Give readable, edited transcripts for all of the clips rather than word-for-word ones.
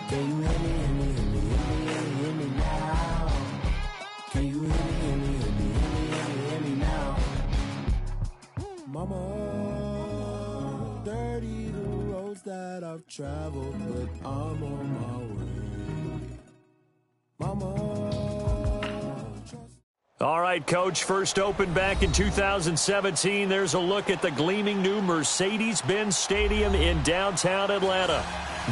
Can you hear me, hear me, hear me, hear me, hear me now? Can you hear me, hear me, hear me, hear me, hear me, hear me now? Mama, dirty the roads that I've traveled, but I'm on my way. Mama. All right, Coach, first opened back in 2017. There's a look at the gleaming new Mercedes-Benz Stadium in downtown Atlanta.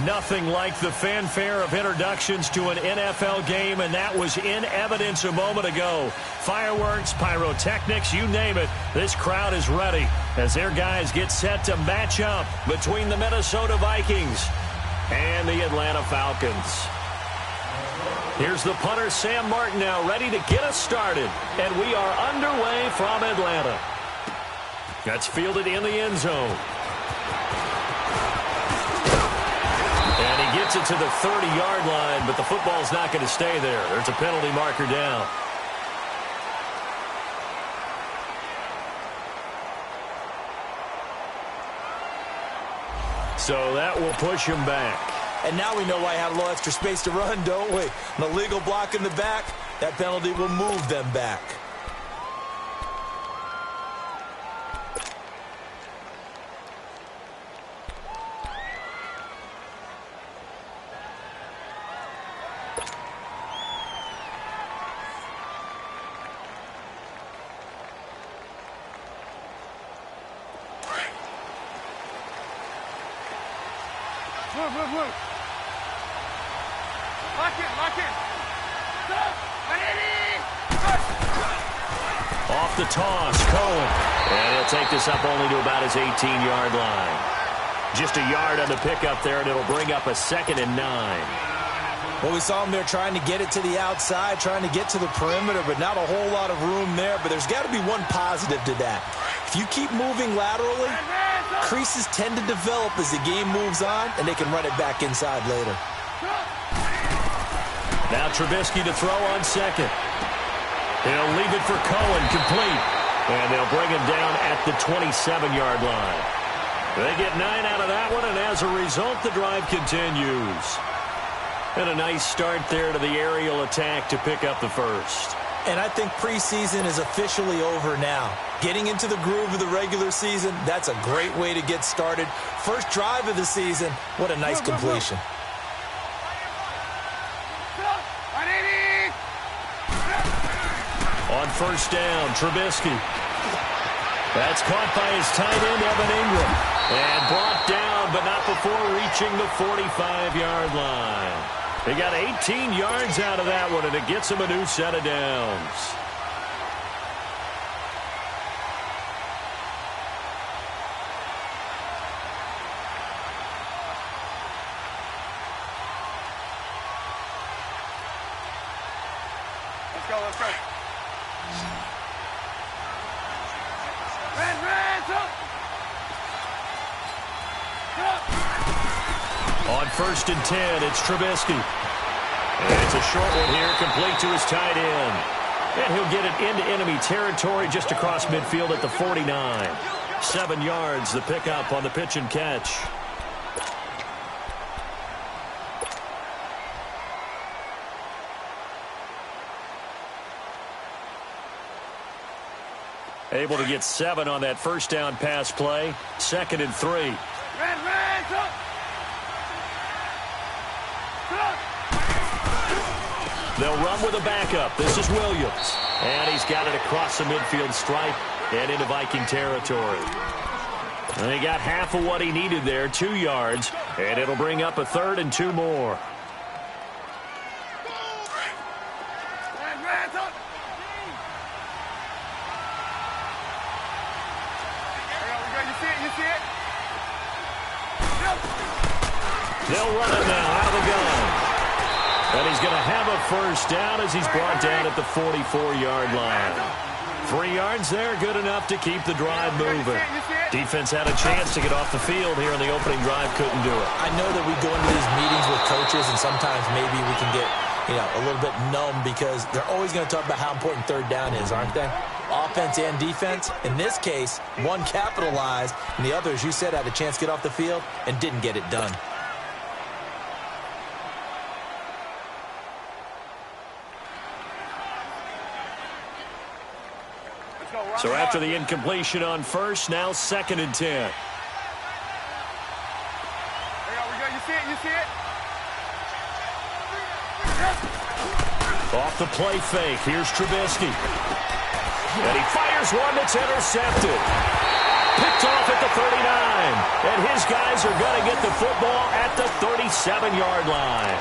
Nothing like the fanfare of introductions to an NFL game, and that was in evidence a moment ago. Fireworks, pyrotechnics, you name it. This crowd is ready as their guys get set to match up between the Minnesota Vikings and the Atlanta Falcons. Here's the punter, Sam Martin, now ready to get us started. And we are underway from Atlanta. That's fielded in the end zone. And he gets it to the 30-yard line, but the football's not going to stay there. There's a penalty marker down. So that will push him back. And now we know why I had a little extra space to run, don't we? An illegal block in the back, that penalty will move them back. Look. Lock it. Off the toss, Cohen. And he'll take this up only to about his 18-yard line. Just a yard on the pickup there, and it'll bring up a 2nd and 9. Well, we saw him there trying to get it to the outside, trying to get to the perimeter, but not a whole lot of room there. But there's got to be one positive to that. If you keep moving laterally, creases tend to develop as the game moves on, and they can run it back inside later. Now Trubisky to throw on 2nd. He'll leave it for Cohen, complete. And they'll bring him down at the 27-yard line. They get 9 out of that one, and as a result, the drive continues. And a nice start there to the aerial attack to pick up the first. And I think preseason is officially over now. Getting into the groove of the regular season, that's a great way to get started. First drive of the season, what a nice completion. On first down, Trubisky. That's caught by his tight end, Evan Ingram. And brought down, but not before reaching the 45-yard line. He got 18 yards out of that one, and it gets him a new set of downs. Let's go. On first and 10, it's Trubisky. And it's a short one here, complete to his tight end. And he'll get it into enemy territory just across midfield at the 49. 7 yards, the pickup on the pitch and catch. Able to get 7 on that first down pass play. 2nd and 3. They'll run with a backup. This is Williams. And he's got it across the midfield stripe and into Viking territory. And he got half of what he needed there, 2 yards. And it'll bring up a 3rd and 2 more. They'll run it now out of the gun. And he's going to have a first down as he's brought down at the 44-yard line. 3 yards there, good enough to keep the drive moving. Defense had a chance to get off the field here in the opening drive, couldn't do it. I know that we go into these meetings with coaches, and sometimes maybe we can get, a little bit numb because they're always going to talk about how important 3rd down is, aren't they? Offense and defense. In this case, one capitalized, and the other, as you said, had a chance to get off the field and didn't get it done. So after the incompletion on first, now 2nd and 10. We go. You see it? You see it? Off the play fake, here's Trubisky. And he fires one that's intercepted. Picked off at the 39. And his guys are going to get the football at the 37-yard line.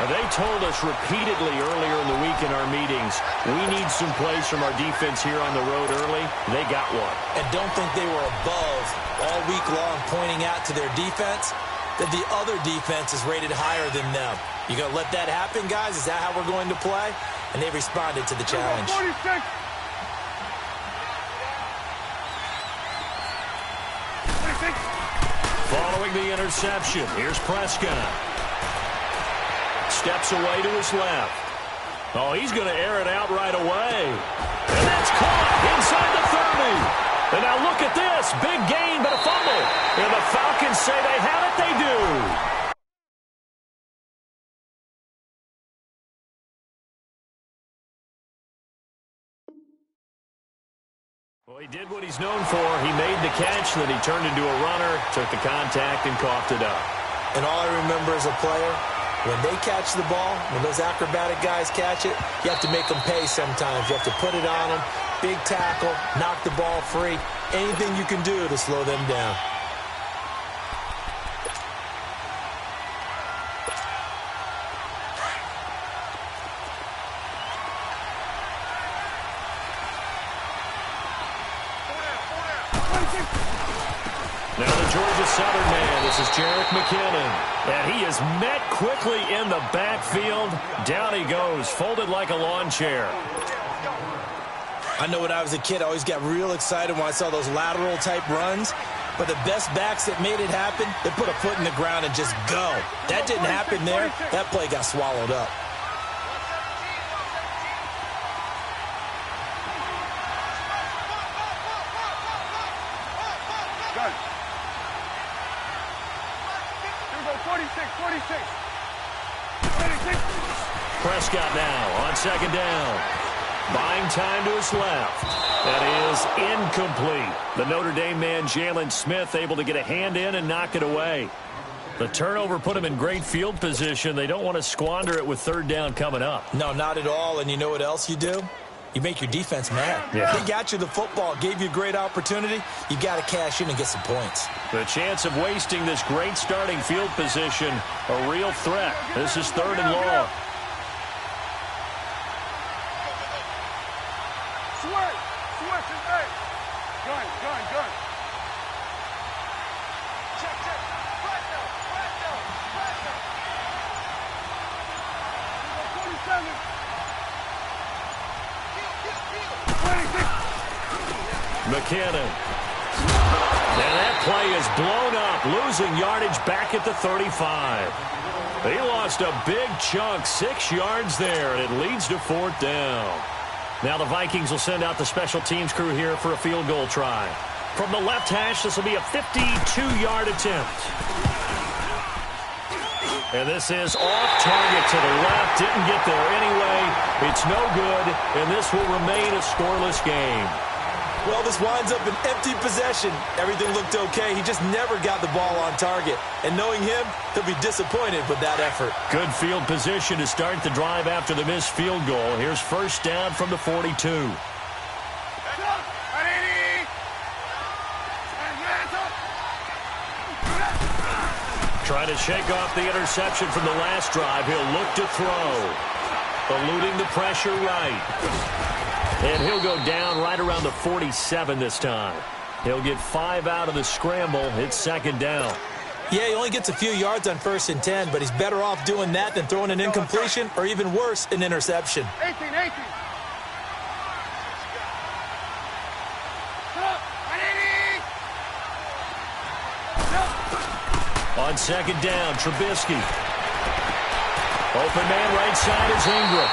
They told us repeatedly earlier in the week in our meetings, we need some plays from our defense here on the road early. They got one. And don't think they were above all week long pointing out to their defense that the other defense is rated higher than them. You going to let that happen, guys? Is that how we're going to play? And they responded to the challenge. 46. Following the interception, here's Prescott. Steps away to his left. Oh, he's going to air it out right away. And that's caught inside the 30. And now look at this. Big gain, but a fumble. And the Falcons say they have it. They do. Well, he did what he's known for. He made the catch, then he turned into a runner, took the contact, and coughed it up. And all I remember as a player, when they catch the ball, when those acrobatic guys catch it, you have to make them pay sometimes. You have to put it on them, big tackle, knock the ball free, anything you can do to slow them down. Now the Georgia Southern man, this is Jerick McKinnon. And he is met quickly in the backfield. Down he goes, folded like a lawn chair. I know when I was a kid, I always got real excited when I saw those lateral type runs. But the best backs that made it happen, they put a foot in the ground and just go. That didn't happen there. That play got swallowed up. Good. Here we go. 46. 46. Prescott now on 2nd down. Buying time to his left. That is incomplete. The Notre Dame man, Jalen Smith, able to get a hand in and knock it away. The turnover put him in great field position. They don't want to squander it with 3rd down coming up. No, not at all. And you know what else you do? You make your defense mad. Yeah. They got you the football, gave you a great opportunity. You got to cash in and get some points. The chance of wasting this great starting field position, a real threat. This is 3rd and long. Switch his leg. Gun. Check. Right now. 47. McKinnon. And that play is blown up, losing yardage back at the 35. He lost a big chunk, 6 yards there, and it leads to 4th down. Now the Vikings will send out the special teams crew here for a field goal try. From the left hash, this will be a 52-yard attempt. And this is off target to the left. Didn't get there anyway. It's no good, and this will remain a scoreless game. Well, this winds up an empty possession. Everything looked okay. He just never got the ball on target. And knowing him, he'll be disappointed with that effort. Good field position to start the drive after the missed field goal. Here's 1st down from the 42. Trying to shake off the interception from the last drive. He'll look to throw. Eluding the pressure right. And he'll go down right around the 47 this time. He'll get 5 out of the scramble. It's 2nd down. Yeah, he only gets a few yards on 1st and 10, but he's better off doing that than throwing an incompletion or even worse, an interception. 18. On 2nd down, Trubisky. Open man right side is Ingram.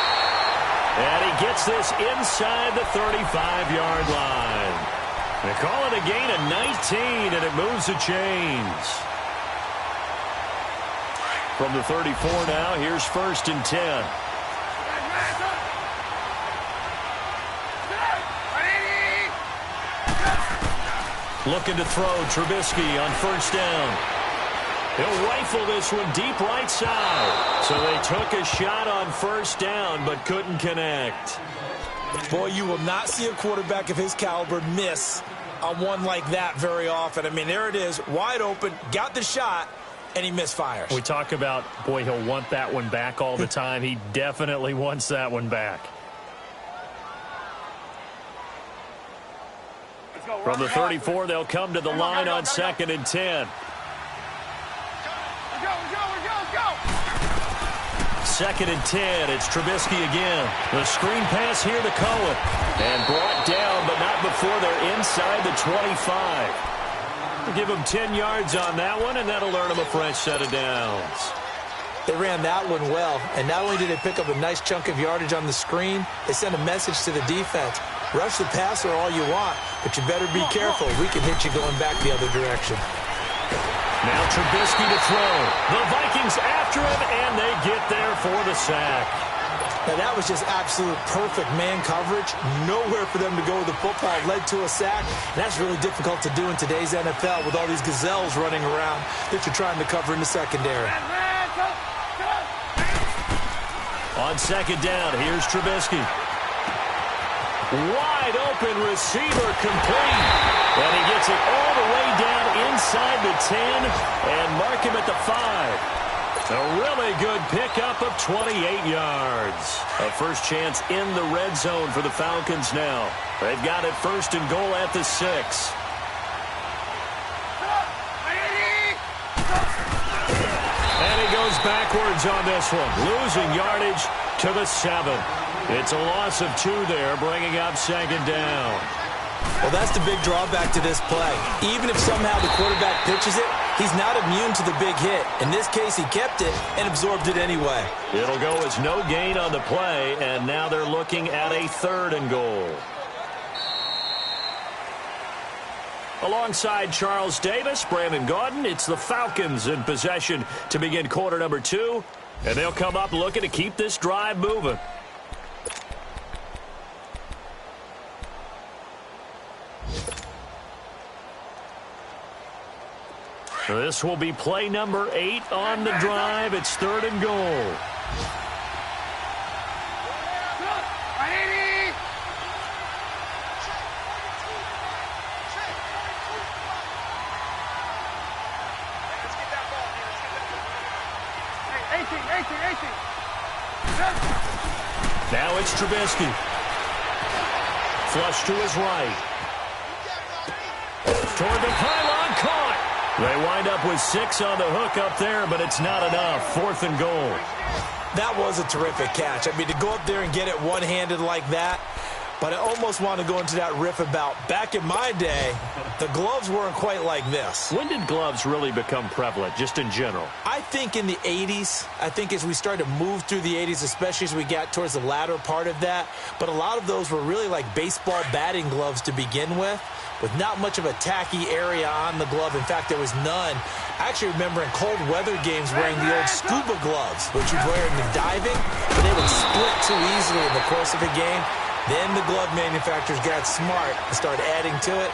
And he gets this inside the 35-yard line. They call it a gain of 19, and it moves the chains. From the 34 now, here's 1st and 10. Looking to throw Trubisky on first down. He'll rifle this one deep right side. So they took a shot on first down but couldn't connect. Boy, you will not see a quarterback of his caliber miss on one like that very often. I mean, there it is, wide open, got the shot, and he misfires. We talk about, boy, he'll want that one back all the time. He definitely wants that one back. From the 34, they'll come to the line on 2nd and 10. Let's go. 2nd and 10. It's Trubisky again. The screen pass here to Cohen. And brought down, but not before they're inside the 25. We'll give him 10 yards on that one, and that'll earn him a fresh set of downs. They ran that one well, and not only did they pick up a nice chunk of yardage on the screen, they sent a message to the defense. Rush the passer all you want, but you better be careful. We can hit you going back the other direction. Now Trubisky to throw. The Vikings after him, and they get there for the sack. Now that was just absolute perfect man coverage. Nowhere for them to go with the football. Led to a sack. And that's really difficult to do in today's NFL with all these gazelles running around that you're trying to cover in the secondary. On 2nd down, here's Trubisky. Wide open receiver complete. And he gets it all the way down inside the 10 and mark him at the 5. A really good pickup of 28 yards. A first chance in the red zone for the Falcons now. They've got it 1st and goal at the 6. And he goes backwards on this one, losing yardage to the 7. It's a loss of 2 there, bringing up 2nd down. Well, that's the big drawback to this play. Even if somehow the quarterback pitches it, he's not immune to the big hit. In this case, he kept it and absorbed it anyway. It'll go as no gain on the play, and now they're looking at a 3rd and goal. Alongside Charles Davis, Brandon Gaudin, it's the Falcons in possession to begin quarter number 2, and they'll come up looking to keep this drive moving. This will be play number 8 on the drive. It's 3rd and goal. Now it's Trubisky. Flush to his right. Toward the pylon, caught. They wind up with 6 on the hook up there, but it's not enough. 4th and goal. That was a terrific catch. I mean, to go up there and get it one-handed like that, but I almost want to go into that riff about back in my day, the gloves weren't quite like this. When did gloves really become prevalent, just in general? I think in the 80s. I think as we started to move through the 80s, especially as we got towards the latter part of that. But a lot of those were really like baseball batting gloves to begin with not much of a tacky area on the glove. In fact, there was none. I actually remember in cold weather games wearing the old scuba gloves, which you'd wear in the diving, but they would split too easily in the course of a game. Then the glove manufacturers got smart and started adding to it,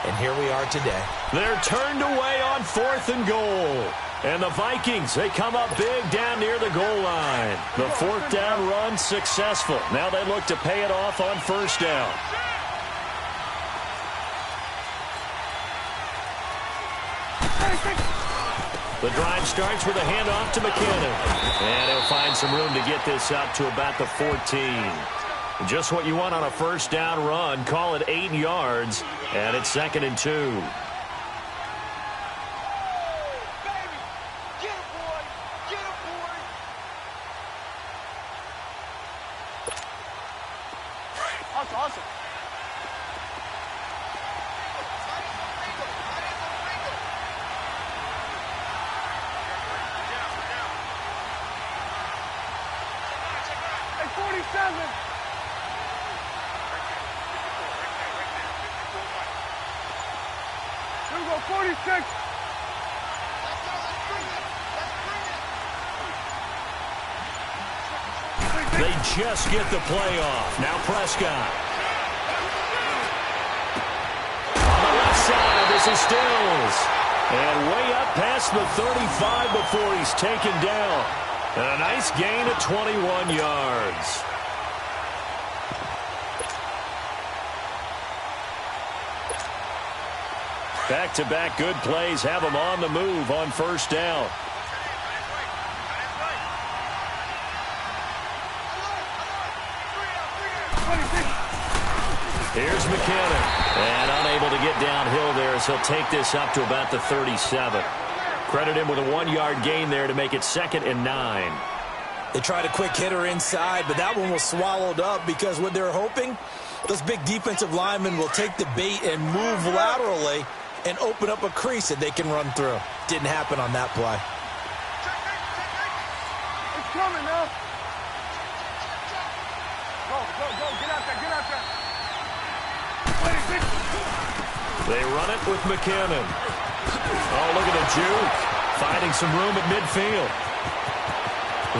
and here we are today. They're turned away on 4th and goal. And the Vikings, they come up big down near the goal line. The 4th down run successful. Now they look to pay it off on 1st down. The drive starts with a handoff to McKinnon. And he'll find some room to get this up to about the 14. Just what you want on a 1st down run. Call it 8 yards. And it's 2nd and 2. Awesome. Hey, 47. Here we go, 46. They just get the play off. Now Prescott. On the left side, the Passes Stills. And way up past the 35 before he's taken down. And a nice gain of 21 yards. Back-to-back good plays have him on the move on first down. Here's McKinnon. And unable to get downhill there as he'll take this up to about the 37. Credit him with a 1-yard gain there to make it 2nd and 9. They tried a quick hitter inside, but that one was swallowed up because what they're hoping, those big defensive linemen will take the bait and move laterally and open up a crease that they can run through. Didn't happen on that play. It's coming now. Go, get out there, get out there. They run it with McKinnon. Oh, look at the juke. Finding some room at midfield.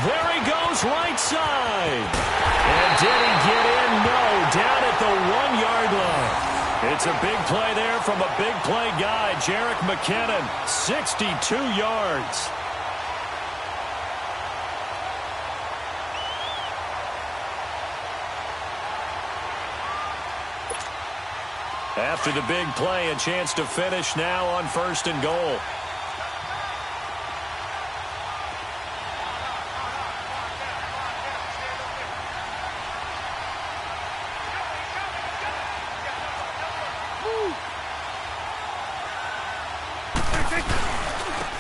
There he goes, right side. And did he get in? No, down at the 1-yard line. It's a big play there from a big play guy, Jerick McKinnon, 62 yards. After the big play, a chance to finish now on 1st and goal.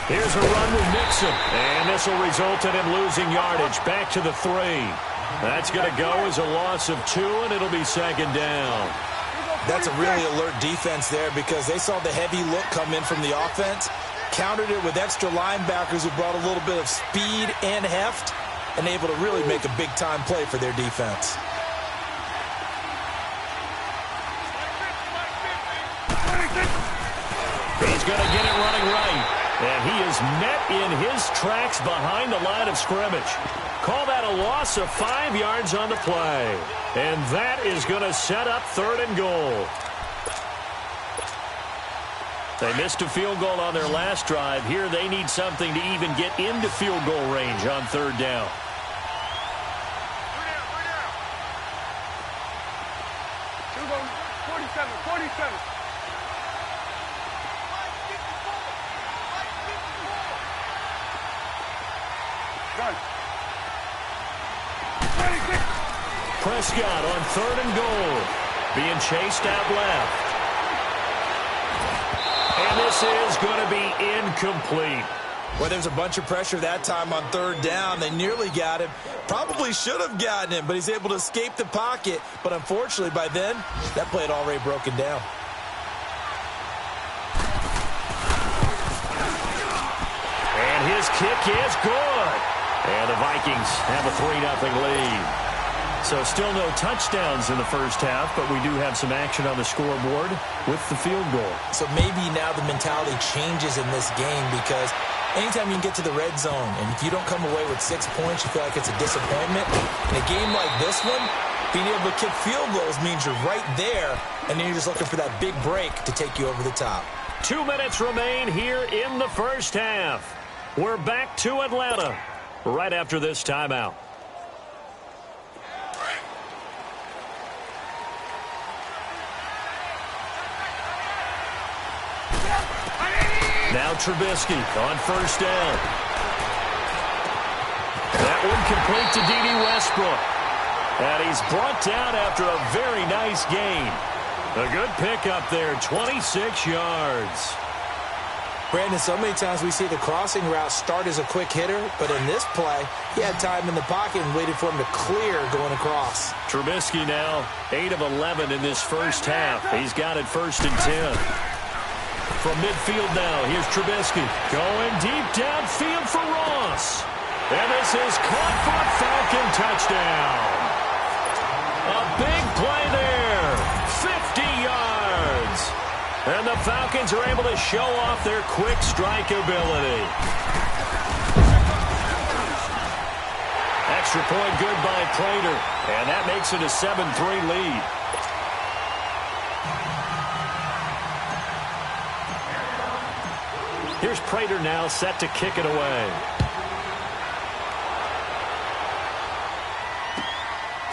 Here's a run with Nixon, and this will result in him losing yardage back to the 3. That's going to go as a loss of 2, and it'll be 2nd down. That's a really alert defense there because they saw the heavy look come in from the offense, countered it with extra linebackers who brought a little bit of speed and heft, and able to really make a big-time play for their defense. He's going to get it running right, and he is met in his tracks behind the line of scrimmage. Call that a loss of 5 yards on the play. And that is going to set up 3rd and goal. They missed a field goal on their last drive. Here they need something to even get into field goal range on 3rd down. Prescott on 3rd and goal. Being chased out left. And this is going to be incomplete. Well, there's a bunch of pressure that time on 3rd down. They nearly got him. Probably should have gotten him, but he's able to escape the pocket. But unfortunately, by then, that play had already broken down. And his kick is good. And the Vikings have a 3-0 lead. So still no touchdowns in the first half, but we do have some action on the scoreboard with the field goal. So maybe now the mentality changes in this game because anytime you can get to the red zone, and if you don't come away with 6 points, you feel like it's a disappointment. In a game like this one, being able to kick field goals means you're right there, and then you're just looking for that big break to take you over the top. 2 minutes remain here in the first half. We're back to Atlanta right after this timeout. Now Trubisky on 1st down. That one complete to D.D. Westbrook. And he's brought down after a very nice gain. A good pickup there, 26 yards. Brandon, so many times we see the crossing route start as a quick hitter, but in this play, he had time in the pocket and waited for him to clear going across. Trubisky now 8 of 11 in this first half. He's got it 1st and 10. From midfield now, here's Trubisky going deep downfield for Ross. And this is caught for a Falcon touchdown. A big play there, 50 yards. And the Falcons are able to show off their quick strike ability. Extra point good by Prater, and that makes it a 7-3 lead. Here's Prater now set to kick it away.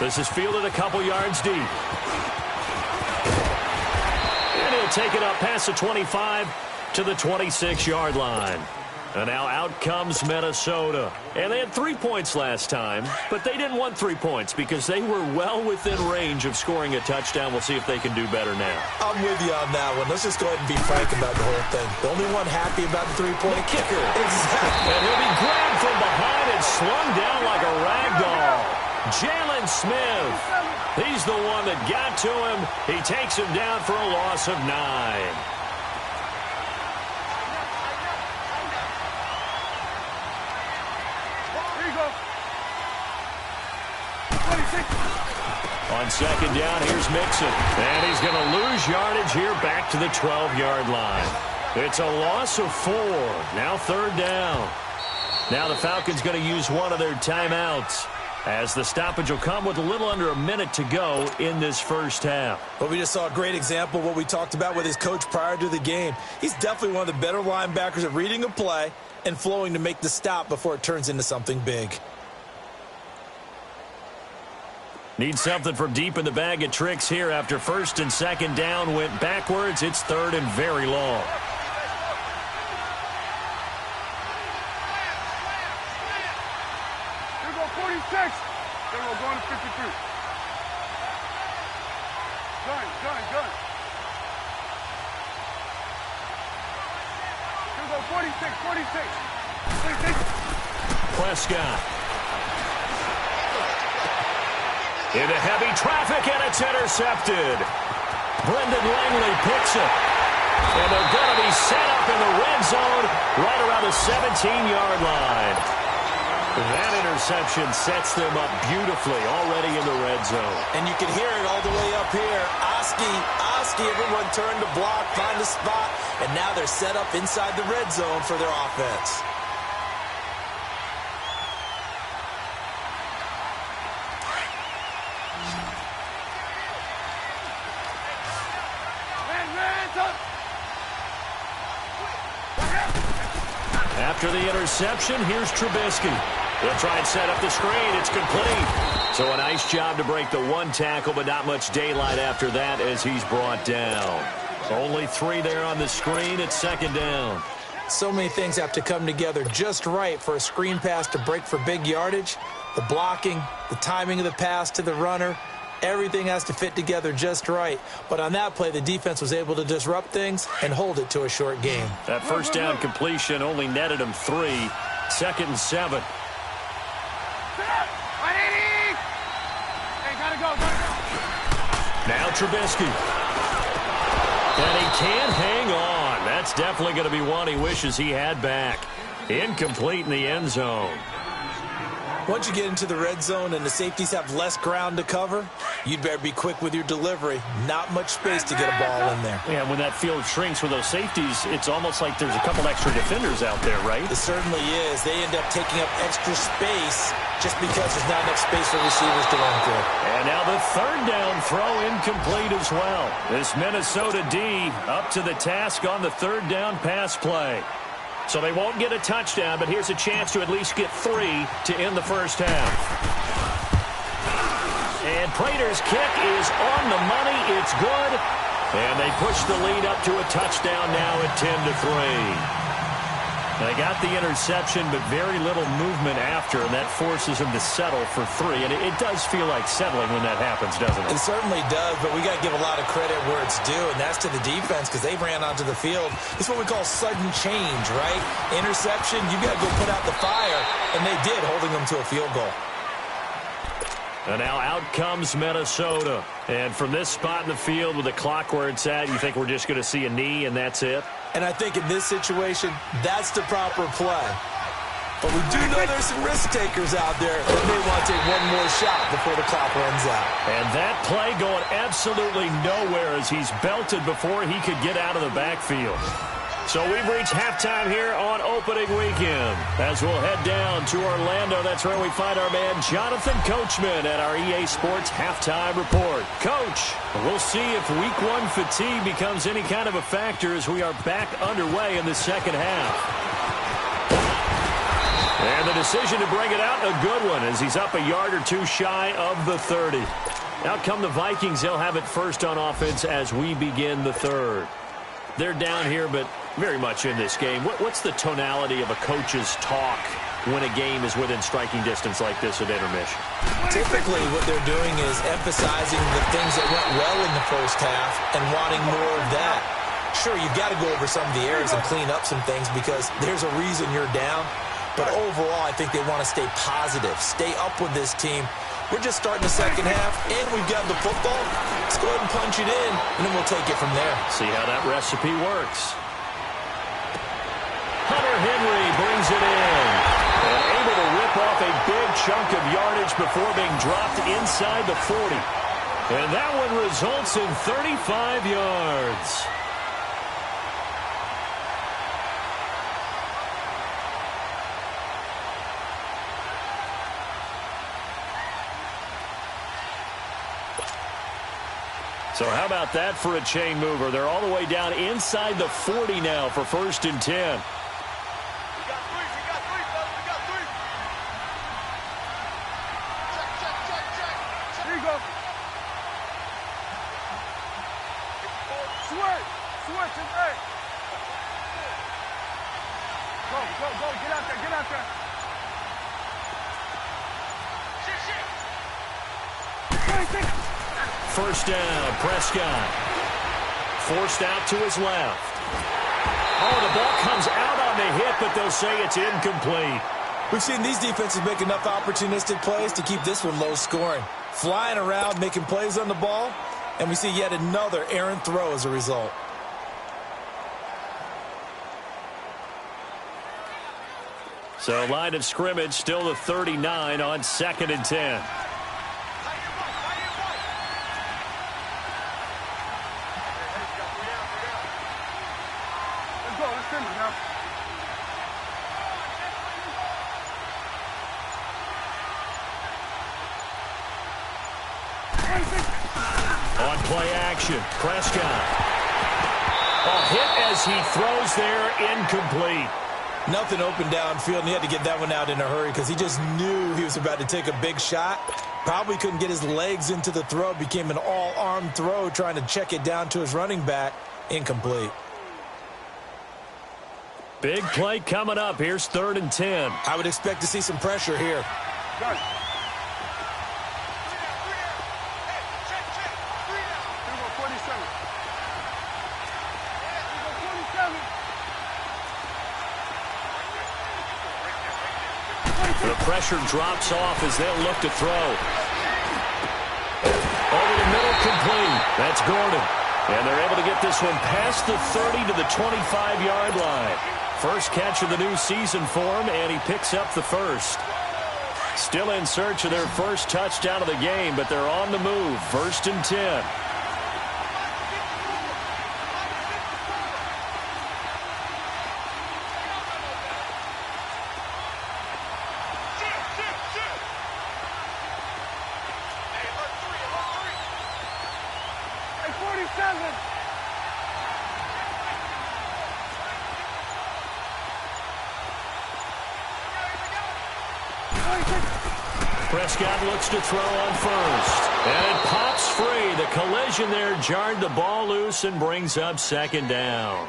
This is fielded a couple yards deep. And he'll take it up past the 25 to the 26-yard line. And now out comes Minnesota. And they had 3 points last time, but they didn't want 3 points because they were well within range of scoring a touchdown. We'll see if they can do better now. I'm with you on that one. Let's just go ahead and be frank about the whole thing. The only one happy about the three-point kicker. Exactly. And he'll be grabbed from behind and slung down like a rag doll. Jalen Smith. He's the one that got to him. He takes him down for a loss of 9. On second down, here's Mixon. And he's going to lose yardage here back to the 12-yard line. It's a loss of 4. Now third down. Now the Falcons going to use one of their timeouts, as the stoppage will come with a little under a minute to go in this first half. Well, we just saw a great example of what we talked about with his coach prior to the game. He's definitely one of the better linebackers at reading a play and flowing to make the stop before it turns into something big. Need something from deep in the bag of tricks here after first and second down went backwards. It's third and very long. Here go 46. Then we're going to 53. Gun. Here go 46. Prescott. Into heavy traffic, and it's intercepted. Brendan Langley picks it. And they're going to be set up in the red zone right around the 17-yard line. That interception sets them up beautifully already in the red zone. And you can hear it all the way up here. Oski, everyone turned to block, find a spot, and now they're set up inside the red zone for their offense. After the interception, here's Trubisky. They'll try and set up the screen. It's complete. So a nice job to break the one tackle, but not much daylight after that as he's brought down. Only 3 there on the screen. It's second down. So many things have to come together just right for a screen pass to break for big yardage. The blocking, the timing of the pass to the runner, everything has to fit together just right. But on that play, the defense was able to disrupt things and hold it to a short game. That first down completion only netted him 3. Second and 7. Now Trubisky. And he can't hang on. That's definitely going to be one he wishes he had back. Incomplete in the end zone. Once you get into the red zone and the safeties have less ground to cover, you'd better be quick with your delivery. Not much space to get a ball in there. Yeah, when that field shrinks with those safeties, it's almost like there's a couple extra defenders out there, right? It certainly is. They end up taking up extra space just because there's not enough space for receivers to run through. And now the third down throw incomplete as well. This Minnesota D up to the task on the third down pass play. So they won't get a touchdown, but here's a chance to at least get 3 to end the first half. And Prater's kick is on the money. It's good. And they push the lead up to a touchdown now at 10-3. They got the interception, but very little movement after, and that forces them to settle for 3. And it does feel like settling when that happens, doesn't it? It certainly does, but we got to give a lot of credit where it's due, and that's to the defense because they ran onto the field. It's what we call sudden change, right? Interception, you got to go put out the fire, and they did, holding them to a field goal. And now out comes Minnesota. And from this spot in the field with the clock where it's at, you think we're just going to see a knee and that's it? And I think in this situation, that's the proper play. But we do know there's some risk takers out there that may want to take one more shot before the clock runs out. And that play going absolutely nowhere as he's belted before he could get out of the backfield. So we've reached halftime here on opening weekend. As we'll head down to Orlando, that's where we find our man Jonathan Coachman at our EA Sports Halftime Report. Coach, we'll see if Week 1 fatigue becomes any kind of a factor as we are back underway in the second half. And the decision to bring it out, a good one, as he's up a yard or two shy of the 30. Out come the Vikings. They'll have it first on offense as we begin the third. They're down here, but very much in this game. What's the tonality of a coach's talk when a game is within striking distance like this at intermission? Typically, what they're doing is emphasizing the things that went well in the first half and wanting more of that. Sure, you've got to go over some of the errors and clean up some things because there's a reason you're down. But overall, I think they want to stay positive, stay up with this team. We're just starting the second half, and we've got the football. Let's go ahead and punch it in, and then we'll take it from there. See how that recipe works. Hunter Henry brings it in. And able to rip off a big chunk of yardage before being dropped inside the 40. And that one results in 35 yards. So how about that for a chain mover? They're all the way down inside the 40 now for 1st and 10. We got three, fellas, we got three. Check. Here you go. Switch, it's A. Go, get out there. Shit. First down, Prescott. Forced out to his left. Oh, the ball comes out on the hit, but they'll say it's incomplete. We've seen these defenses make enough opportunistic plays to keep this one low scoring. Flying around, making plays on the ball, and we see yet another errant throw as a result. So line of scrimmage still the 39 on 2nd and 10. On play action, Prescott. A hit as he throws there, incomplete. Nothing open downfield, and he had to get that one out in a hurry because he just knew he was about to take a big shot. Probably couldn't get his legs into the throw. Became an all-arm throw trying to check it down to his running back. Incomplete. Big play coming up. Here's 3rd and 10. I would expect to see some pressure here. Done. The pressure drops off as they'll look to throw. Over the middle, complete. That's Gordon. And they're able to get this one past the 30 to the 25-yard line. First catch of the new season for him, and he picks up the first. Still in search of their first touchdown of the game, but they're on the move. 1st and 10. Prescott looks to throw on first. And it pops free. The collision there jarred the ball loose and brings up 2nd down.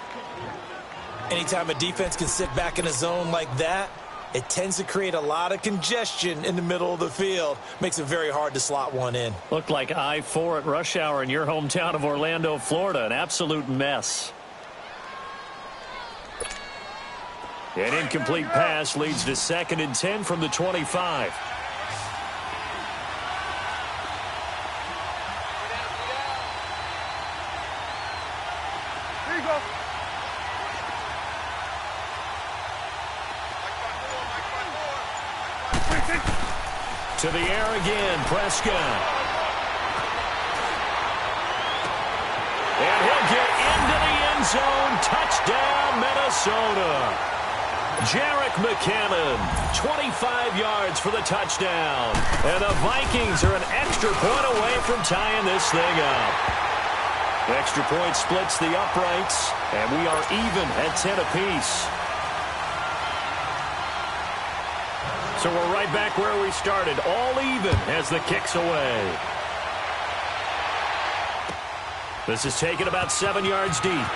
Anytime a defense can sit back in a zone like that, it tends to create a lot of congestion in the middle of the field. Makes it very hard to slot one in. Looked like I-4 at rush hour in your hometown of Orlando, Florida. An absolute mess. An incomplete pass leads to 2nd and 10 from the 25. Here you go. To the air again, Prescott. And he'll get into the end zone. Touchdown, Minnesota. Jarek McCannon, 25 yards for the touchdown. And the Vikings are an extra point away from tying this thing up. Extra point splits the uprights, and we are even at 10 apiece. So we're right back where we started, all even as the kick's away. This is taken about 7 yards deep.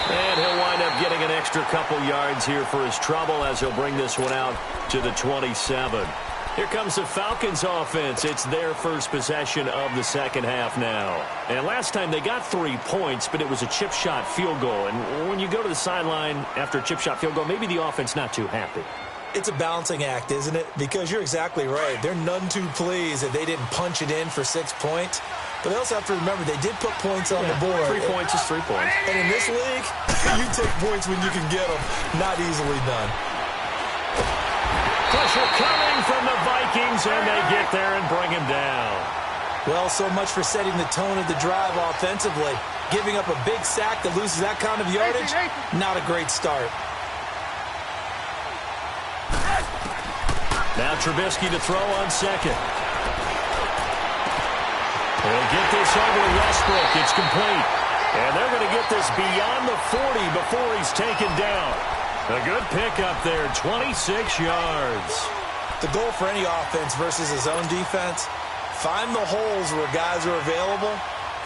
And he'll wind up getting an extra couple yards here for his trouble as he'll bring this one out to the 27. Here comes the Falcons offense. It's their first possession of the second half now. And last time they got 3 points, but it was a chip shot field goal. And when you go to the sideline after a chip shot field goal, maybe the offense not too happy. It's a balancing act, isn't it? Because you're exactly right. They're none too pleased that they didn't punch it in for 6 points. But they also have to remember they did put points on the board. 3 points is 3 points. And in this league, you take points when you can get them. Not easily done. Pressure coming from the Vikings, and they get there and bring him down. Well, so much for setting the tone of the drive offensively. Giving up a big sack that loses that kind of yardage, not a great start. Now Trubisky to throw on second. He'll get this over to Westbrook. It's complete. And they're going to get this beyond the 40 before he's taken down. A good pickup there, 26 yards. The goal for any offense versus his own defense, find the holes where guys are available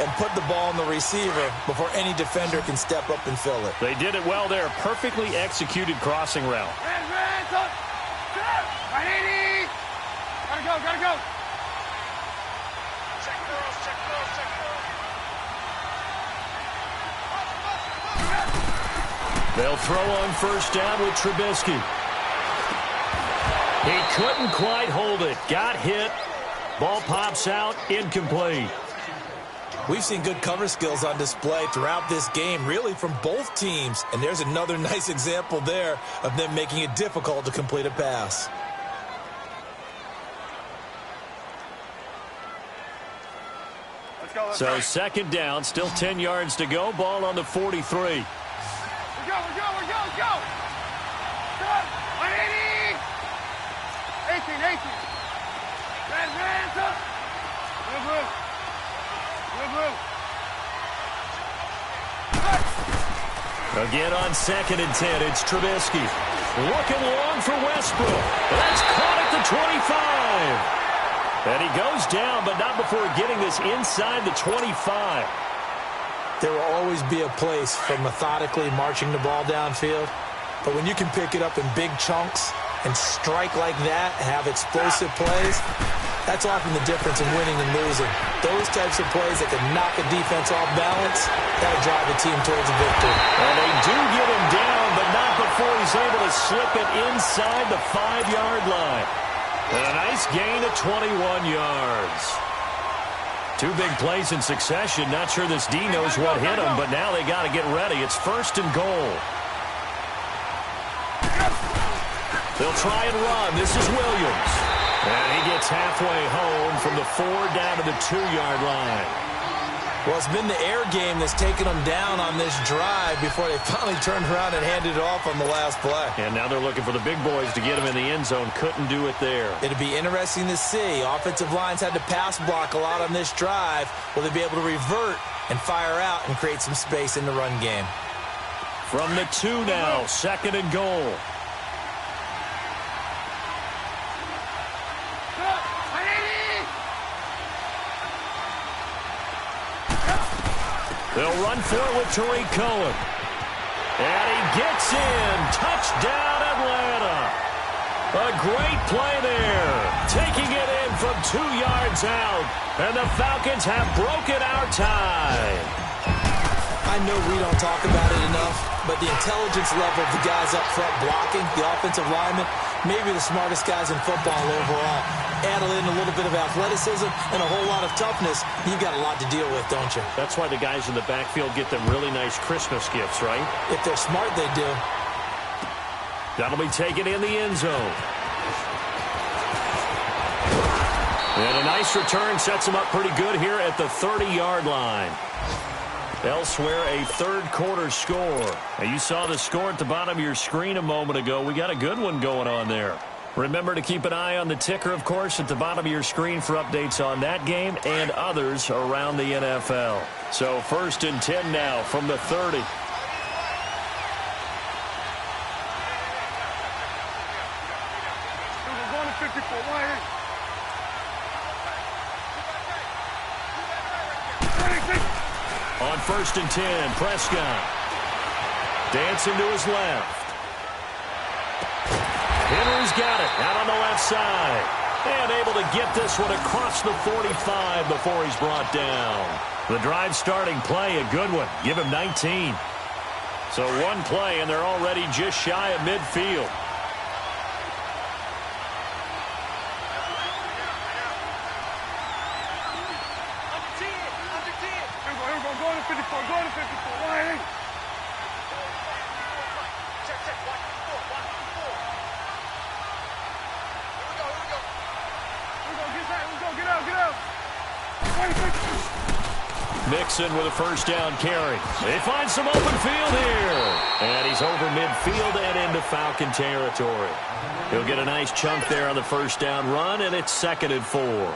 and put the ball on the receiver before any defender can step up and fill it. They did it well there. Perfectly executed crossing route. Gotta go. They'll throw on first down with Trubisky. He couldn't quite hold it. Got hit. Ball pops out. Incomplete. We've seen good cover skills on display throughout this game, really from both teams. And there's another nice example there of them making it difficult to complete a pass. So second down, still 10 yards to go. Ball on the 43. We're go. 180. 18. Again on second and 10, it's Trubisky. Looking long for Westbrook. That's caught at the 25. And he goes down, but not before getting this inside the 25. There will always be a place for methodically marching the ball downfield. But when you can pick it up in big chunks and strike like that, have explosive plays, that's often the difference in winning and losing. Those types of plays that can knock a defense off balance, that'll drive a team towards a victory. And they do get him down, but not before he's able to slip it inside the 5-yard line. And a nice gain of 21 yards. 2 big plays in succession. Not sure this D knows what hit him, but now they got to get ready. It's first and goal. They'll try and run. This is Williams. And he gets halfway home from the 4 down to the 2-yard line. Well, it's been the air game that's taken them down on this drive before they finally turned around and handed it off on the last play. And now they're looking for the big boys to get him in the end zone. Couldn't do it there. It'll be interesting to see. Offensive lines had to pass block a lot on this drive. Will they be able to revert and fire out and create some space in the run game? From the 2 now, second and goal. They'll run for it with Tariq Cohen. And he gets in. Touchdown, Atlanta. A great play there. Taking it in from 2 yards out. And the Falcons have broken our tie. I know we don't talk about it enough, but the intelligence level of the guys up front blocking, the offensive linemen, maybe the smartest guys in football overall. Add in a little bit of athleticism and a whole lot of toughness, you've got a lot to deal with, don't you? That's why the guys in the backfield get them really nice Christmas gifts, right? If they're smart, they do. That'll be taken in the end zone. And a nice return sets them up pretty good here at the 30-yard line. Elsewhere, a third-quarter score. Now, you saw the score at the bottom of your screen a moment ago. We got a good one going on there. Remember to keep an eye on the ticker, of course, at the bottom of your screen for updates on that game and others around the NFL. So 1st and 10 now from the 30. On 1st and 10, Prescott. Dancing to his left. Henry's got it out on the left side. And able to get this one across the 45 before he's brought down. The drive starting play, a good one. Give him 19. So one play, and they're already just shy of midfield. Mixon with a first down carry. They find some open field here. And he's over midfield and into Falcon territory. He'll get a nice chunk there on the first down run, and it's 2nd and 4.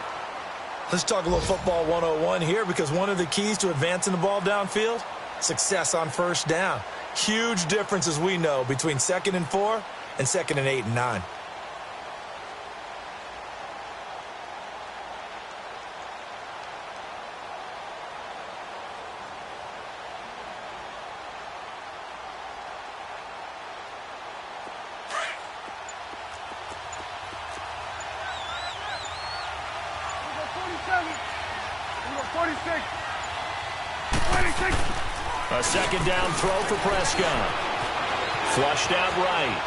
Let's talk a little football 101 here, because one of the keys to advancing the ball downfield, success on first down. Huge difference, as we know, between 2nd and 4 and 2nd and 8 and 9. A second down throw for Prescott. Flushed out right.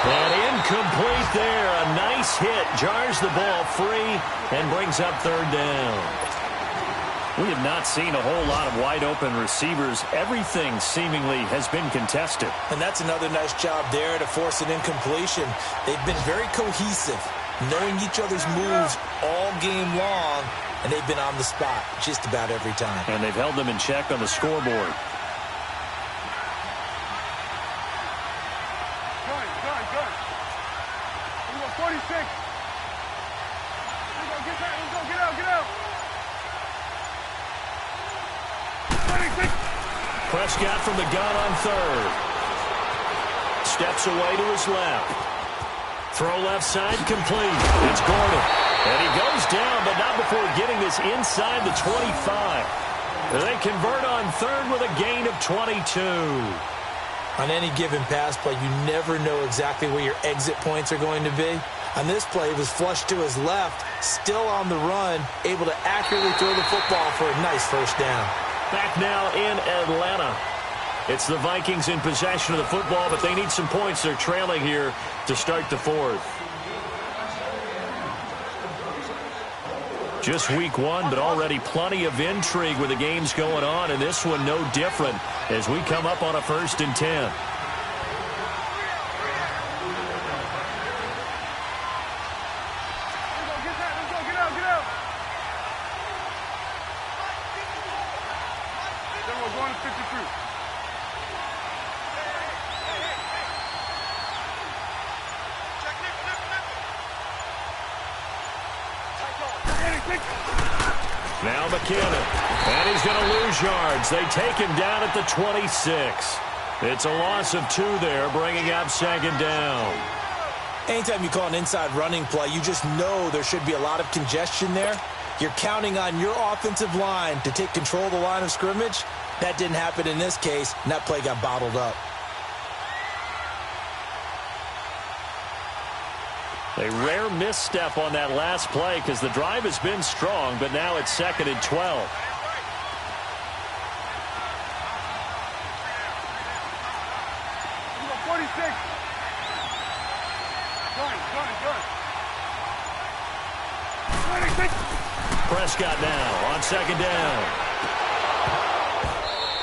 And incomplete there. A nice hit. Jars the ball free and brings up 3rd down. We have not seen a whole lot of wide-open receivers. Everything seemingly has been contested. And that's another nice job there to force an incompletion. They've been very cohesive, knowing each other's moves all game long, and they've been on the spot just about every time. And they've held them in check on the scoreboard. Good. 46. Get out. 26. Prescott from the gun on 3rd. Steps away to his left. Throw left side complete. It's Gordon. And he goes down, but not before getting this inside the 25. They convert on 3rd with a gain of 22. On any given pass play, you never know exactly where your exit points are going to be. On this play, it was flushed to his left, still on the run, able to accurately throw the football for a nice first down. Back now in Atlanta. It's the Vikings in possession of the football, but they need some points. They're trailing here to start the 4th. Just week 1, but already plenty of intrigue with the games going on, and this one no different as we come up on a 1st and 10. Then we're going to 52. Now McKinnon, and he's going to lose yards. They take him down at the 26. It's a loss of 2 there, bringing up 2nd down. Anytime you call an inside running play, you just know there should be a lot of congestion there. You're counting on your offensive line to take control of the line of scrimmage. That didn't happen in this case, and that play got bottled up. A rare misstep on that last play because the drive has been strong, but now it's 2nd and 12. Prescott now on 2nd down.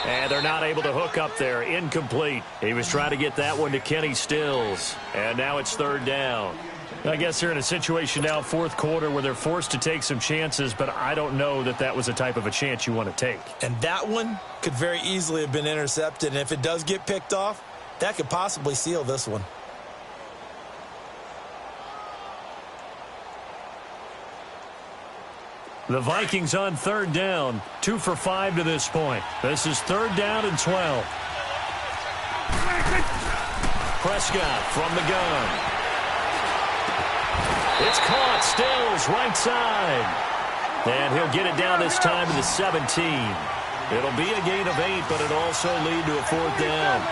And they're not able to hook up there. Incomplete. He was trying to get that one to Kenny Stills. And now it's 3rd down. I guess they're in a situation now, fourth quarter, where they're forced to take some chances, but I don't know that that was the type of a chance you want to take. And that one could very easily have been intercepted, and if it does get picked off, that could possibly seal this one. The Vikings on third down, 2 for 5 to this point. This is third down and 12. Prescott from the gun. It's caught. Stills right side. And he'll get it down this time to the 17. It'll be a gain of 8, but it'll also lead to a fourth down.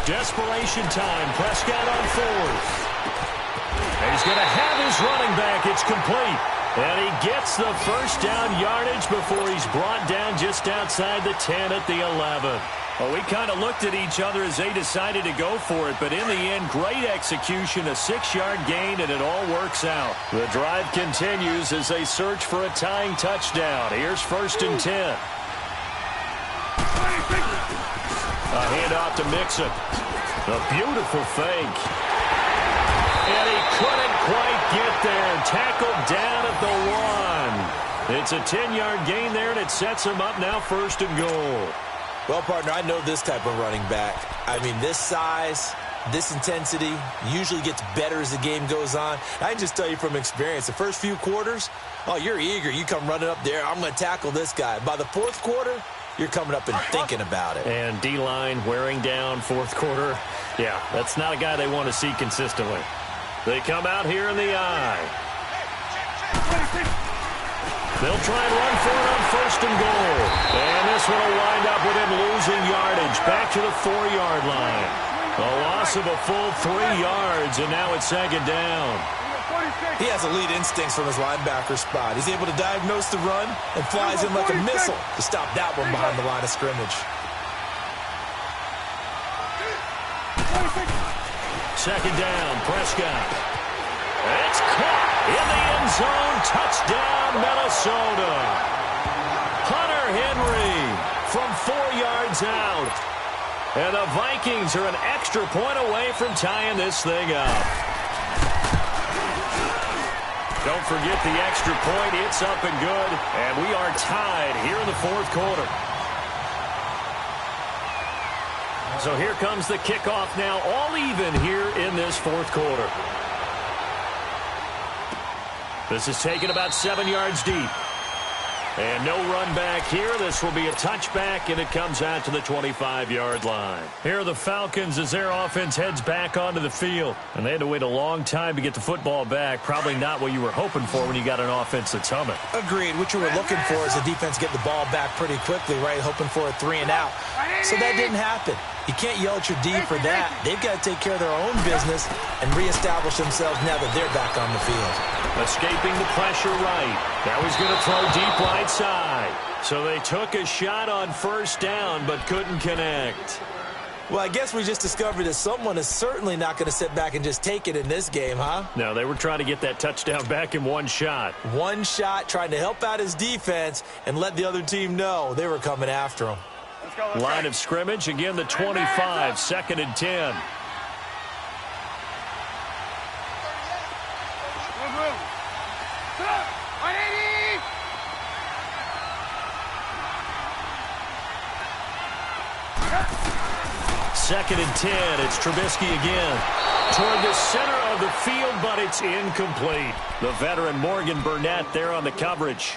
Desperation time. Prescott on fourth. And he's going to have his running back. It's complete. And he gets the first down yardage before he's brought down just outside the 10 at the 11. Well, we kind of looked at each other as they decided to go for it, but in the end, great execution, a 6-yard gain, and it all works out. The drive continues as they search for a tying touchdown. Here's first and 10. A handoff to Mixon. A beautiful fake. And he couldn't quite get there. Tackled down at the 1. It's a 10-yard gain there, and it sets him up now first and goal. Well, partner, I know this type of running back. I mean, this size, this intensity usually gets better as the game goes on. I can just tell you from experience, the first few quarters, oh, you're eager. You come running up there, I'm going to tackle this guy. By the fourth quarter, you're coming up and thinking about it. And D-line wearing down fourth quarter. Yeah, that's not a guy they want to see consistently. They come out here in the eye. They'll try and run for it on first and goal. And this one will wind up with him losing yardage back to the 4-yard line. A loss of a full 3 yards, and now it's second down. He has elite instincts from his linebacker spot. He's able to diagnose the run and flies in like a missile to stop that one behind the line of scrimmage. Second down, Prescott. It's caught in the end zone. Touchdown, Minnesota. Hunter Henry from 4 yards out. And the Vikings are an extra point away from tying this thing up. Don't forget the extra point. It's up and good. And we are tied here in the fourth quarter. So here comes the kickoff now, all even here in this fourth quarter. This is taken about 7 yards deep. And no run back here. This will be a touchback, and it comes out to the 25-yard line. Here are the Falcons as their offense heads back onto the field. And they had to wait a long time to get the football back. Probably not what you were hoping for when you got an offense that's humming. Agreed. What you were looking for is the defense get the ball back pretty quickly, right? Hoping for a 3 and out. So that didn't happen. You can't yell at your D for that. They've got to take care of their own business and reestablish themselves now that they're back on the field. Escaping the pressure right. Now he's going to throw deep right side. So they took a shot on first down but couldn't connect. Well, I guess we just discovered that someone is certainly not going to sit back and just take it in this game, huh? No, they were trying to get that touchdown back in one shot. One shot, trying to help out his defense and let the other team know they were coming after him. Line of scrimmage, again the 25, second and 10. Second and 10, it's Trubisky again. Toward the center of the field, but it's incomplete. The veteran Morgan Burnett there on the coverage.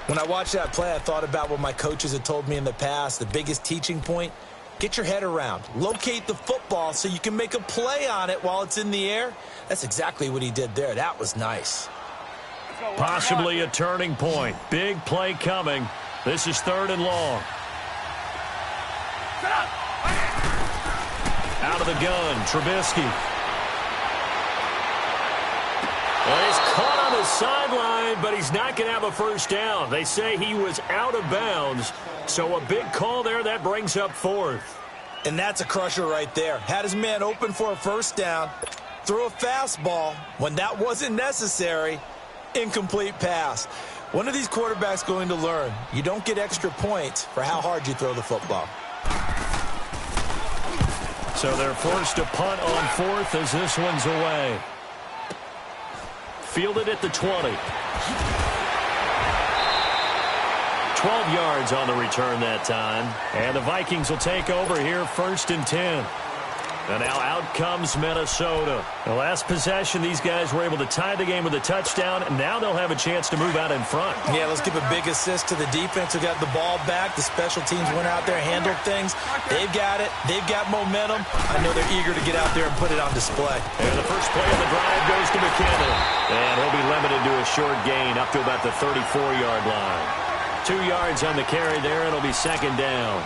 When I watched that play, I thought about what my coaches had told me in the past. The biggest teaching point, get your head around. Locate the football so you can make a play on it while it's in the air. That's exactly what he did there. That was nice. Possibly a turning point. Big play coming. This is third and long. Out of the gun, Trubisky. Well, he's caught on the sideline, but he's not going to have a first down. They say he was out of bounds, so a big call there. That brings up fourth. And that's a crusher right there. Had his man open for a first down, threw a fastball. When that wasn't necessary, incomplete pass. When are these quarterbacks going to learn? You don't get extra points for how hard you throw the football. So they're forced to punt on fourth as this one's away. Fielded at the 20. 12 yards on the return that time. And the Vikings will take over here, 1st and 10. And now out comes Minnesota. The last possession, these guys were able to tie the game with a touchdown, and now they'll have a chance to move out in front. Yeah, let's give a big assist to the defense who got the ball back. The special teams went out there, handled things. They've got it. They've got momentum. I know they're eager to get out there and put it on display. And the first play of the drive goes to McKinnon. And he'll be limited to a short gain up to about the 34-yard line. 2 yards on the carry there, and it'll be 2nd down.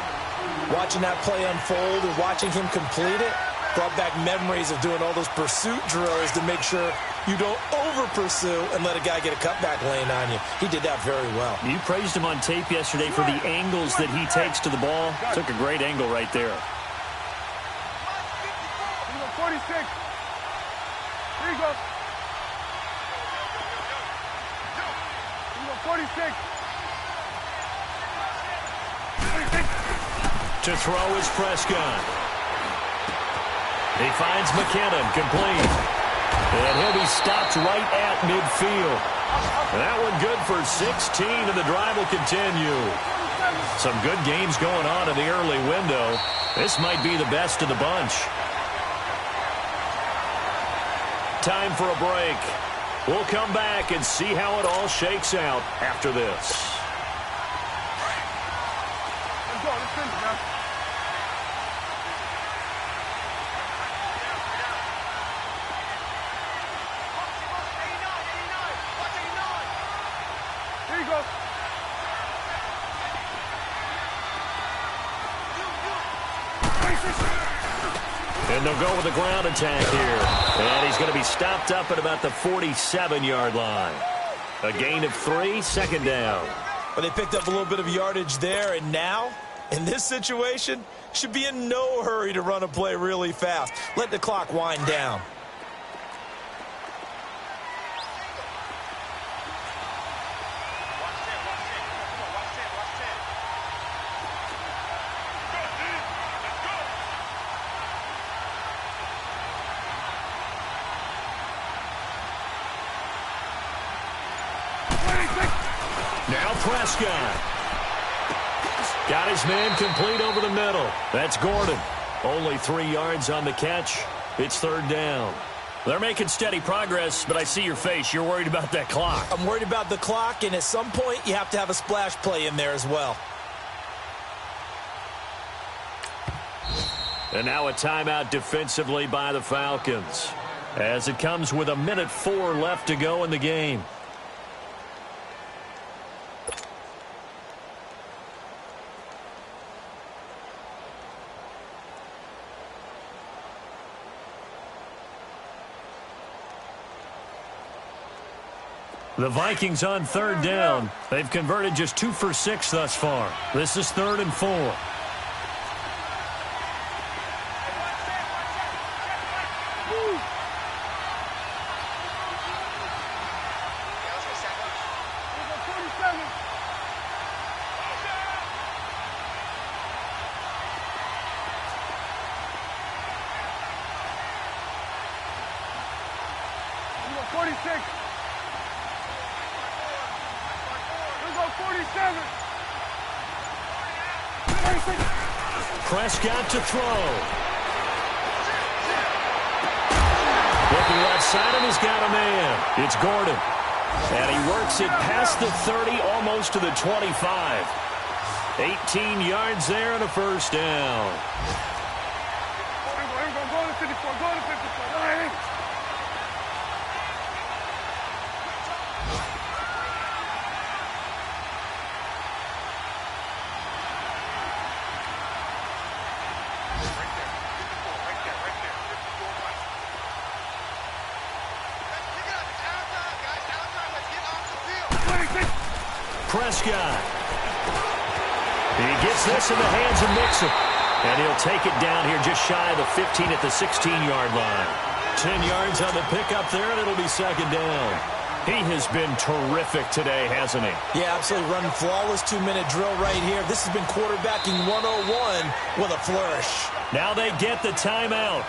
Watching that play unfold and watching him complete it brought back memories of doing all those pursuit drills to make sure you don't over-pursue and let a guy get a cutback lane on you. He did that very well. You praised him on tape yesterday for the angles that he takes to the ball. Took a great angle right there. 46. Here you go. 46. To throw is Prescott. He finds McKinnon, complete. And he'll be stopped right at midfield. And that one good for 16, and the drive will continue. Some good games going on in the early window. This might be the best of the bunch. Time for a break. We'll come back and see how it all shakes out after this. Let's go. Let's finish, man. Here you go. And they'll go with the ground attack here. And he's going to be stopped up at about the 47-yard line. A gain of 3, 2nd down. But they picked up a little bit of yardage there, and now, in this situation, should be in no hurry to run a play really fast. Let the clock wind down. Now Prescott. Got his man complete over the middle. That's Gordon. Only 3 yards on the catch. It's 3rd down. They're making steady progress, but I see your face. You're worried about that clock. I'm worried about the clock, and at some point, you have to have a splash play in there as well. And now a timeout defensively by the Falcons, as it comes with 1:04 left to go in the game. The Vikings on 3rd down. They've converted just 2 for 6 thus far. This is 3rd and 4. Prescott to throw. Looking left side, and he's got a man. It's Gordon. And he works it past the 30, almost to the 25. 18 yards there and a 1st down. Go to 54. Go to 54. Prescott. He gets this in the hands of Mixon. And he'll take it down here just shy of the 15 at the 16-yard line. 10 yards on the pickup there, and it'll be second down. He has been terrific today, hasn't he? Yeah, absolutely. Running flawless 2-minute drill right here. This has been quarterbacking 101 with a flourish. Now they get the timeout.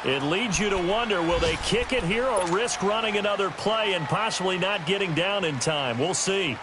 It leads you to wonder, will they kick it here or risk running another play and possibly not getting down in time? We'll see.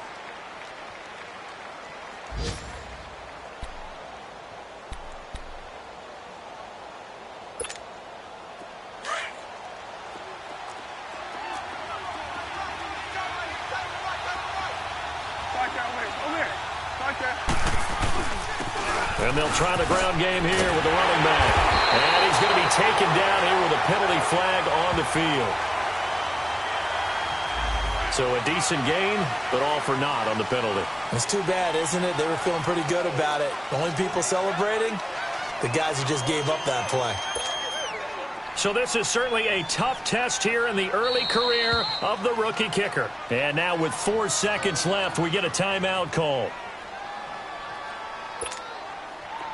And they'll try the ground game here with the running back. And he's going to be taken down here with a penalty flag on the field. So a decent gain, but all for naught on the penalty. It's too bad, isn't it? They were feeling pretty good about it. The only people celebrating, the guys who just gave up that play. So this is certainly a tough test here in the early career of the rookie kicker. And now with 4 seconds left, we get a timeout call.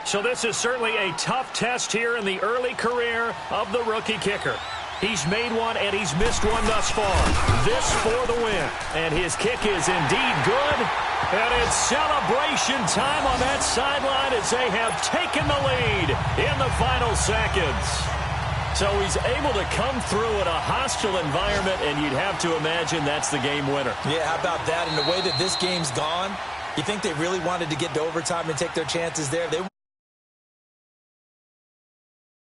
So this is certainly a tough test here in the early career of the rookie kicker. He's made one and he's missed one thus far. This for the win. And his kick is indeed good. And it's celebration time on that sideline as they have taken the lead in the final seconds. So he's able to come through in a hostile environment, and you'd have to imagine that's the game winner. Yeah, how about that? And the way that this game's gone, you think they really wanted to get to overtime and take their chances there? They